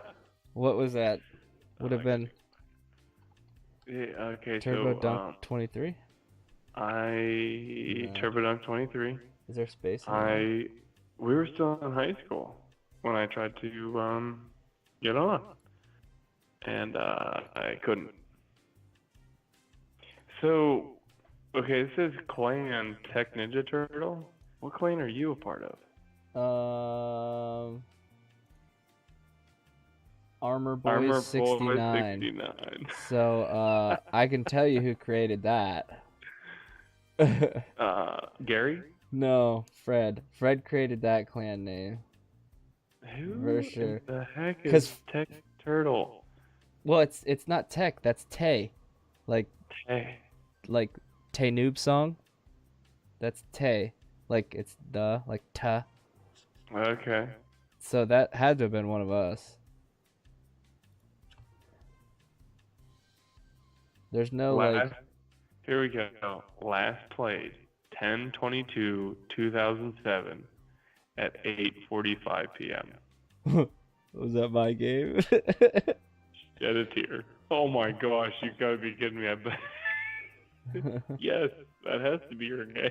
What was that? Would have been Yeah, okay, Turbo Dunk 23? Turbo Dunk 23. Is there space? We were still in high school when I tried to get on, and I couldn't. So, okay, this is Clan Tech Ninja Turtle. What clan are you a part of? Armor Boys 69. So I can tell you who created that. Gary? No, Fred. Fred created that clan name. Who for sure. the heck is Tech Turtle? Well, it's not Tech. That's Tay, like Tay. Like Tay Noob song. That's Tay. Like it's like ta. Okay. So that had to have been one of us. There's no Here we go. Last played 10/22/2007 at 8:45 p.m. Was that my game? Shed a tear. Oh my gosh, you gotta be kidding me! Yes, that has to be your game.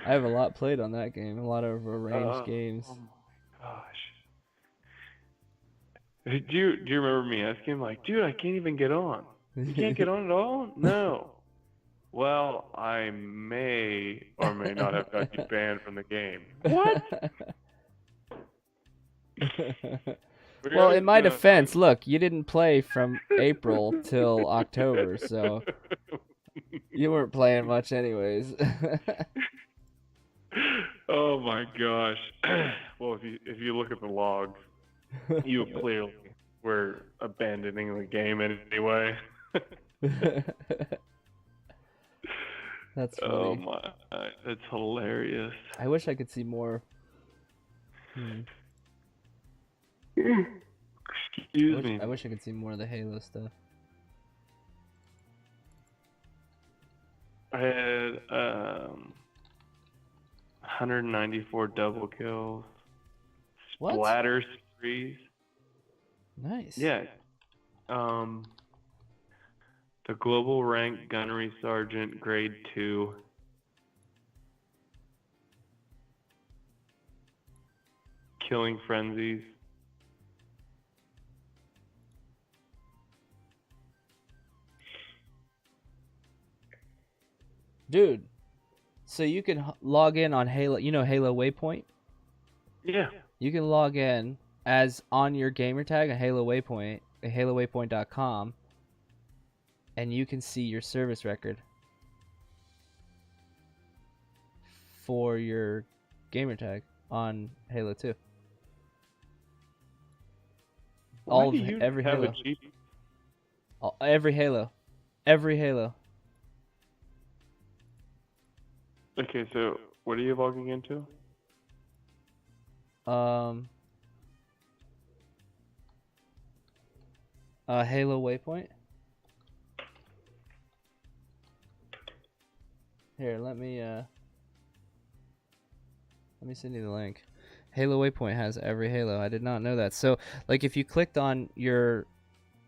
I have a lot played on that game. A lot of arranged games. Oh my gosh. Do you remember me asking him, like, dude, I can't even get on. You can't get on at all? No. Well, I may or may not have got you banned from the game. What? Well, in my defense, look, you didn't play from April till October, so you weren't playing much anyways. Oh my gosh. Well, if you look at the logs, you clearly were abandoning the game anyway. That's funny. Oh my, that's hilarious. I wish I could see more. Excuse me. I wish I could see more of the Halo stuff. I had 194 double kills. What? Splatter sprees. Nice. Yeah. The global rank gunnery sergeant grade 2. Killing frenzies. Dude, so you can log in on Halo, Halo Waypoint? Yeah. You can log in as on your gamer tag on Halo Waypoint, at halowaypoint.com, and you can see your service record for your gamer tag on Halo 2. Every Halo. Every Halo. Okay, so what are you logging into? Halo Waypoint. Here, let me send you the link. Halo Waypoint has every Halo. I did not know that. So, like, if you clicked on your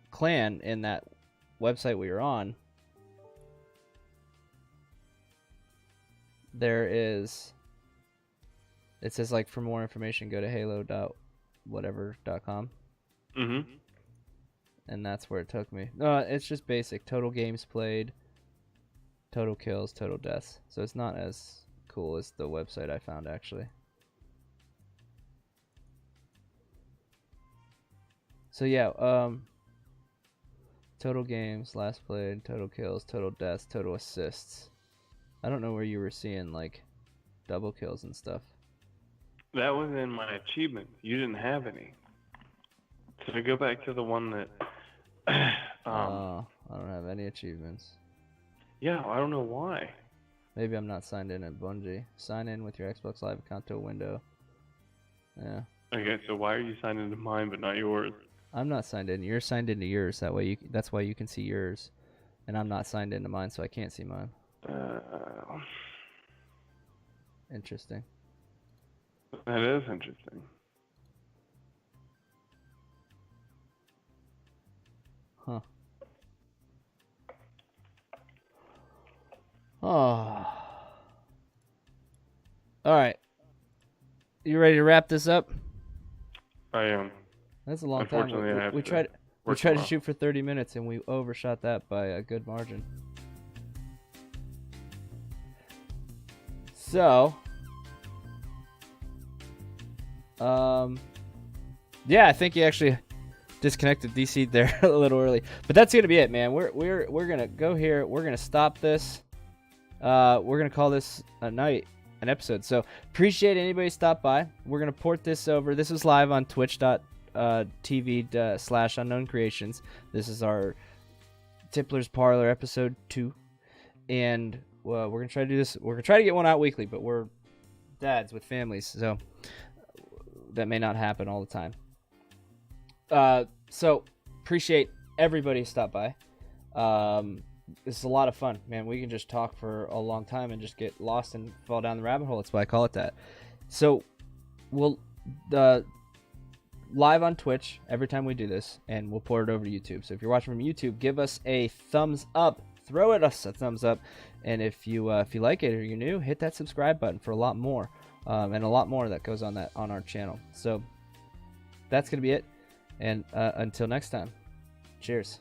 clan in that website we were on, it says, like, for more information, go to halo.whatever.com. Mm-hmm. And that's where it took me. No, it's just basic. Total games played, total kills, total deaths. So it's not as cool as the website I found, actually. So yeah, total games, last played, total kills, total deaths, total assists. I don't know where you were seeing like double kills and stuff. That was in my achievements. You didn't have any. So go back to the one that. I don't have any achievements. Yeah, I don't know why. Maybe I'm not signed in at Bungie. Sign in with your Xbox Live account to a window. Yeah. Okay, so why are you signed into mine but not yours? I'm not signed in. You're signed into yours. That way, that's why you can see yours, and I'm not signed into mine, so I can't see mine. Interesting. That is interesting. Huh. Oh. All right. You ready to wrap this up? I am. That's a long time. We tried to shoot for 30 minutes and we overshot that by a good margin. So, yeah, I think you actually disconnected DC there a little early, but that's gonna be it, man. We're gonna go here. We're gonna stop this. We're gonna call this a night, an episode. So appreciate anybody stop by. We're gonna port this over. This is live on twitch.tv/unknown creations. This is our Tippler's Parlor episode 2, and we're gonna try to do this. We're gonna try to get one out weekly, but we're dads with families, so that may not happen all the time. So appreciate everybody stop by. This is a lot of fun, man. We can just talk for a long time and just get lost and fall down the rabbit hole. That's why I call it that. So we'll live on Twitch every time we do this, and we'll port it over to YouTube. So if you're watching from YouTube, give us a thumbs up. Throw at us a thumbs up, and if you like it or you're new, hit that subscribe button for a lot more, and a lot more that goes on our channel. So that's gonna be it, and until next time, cheers.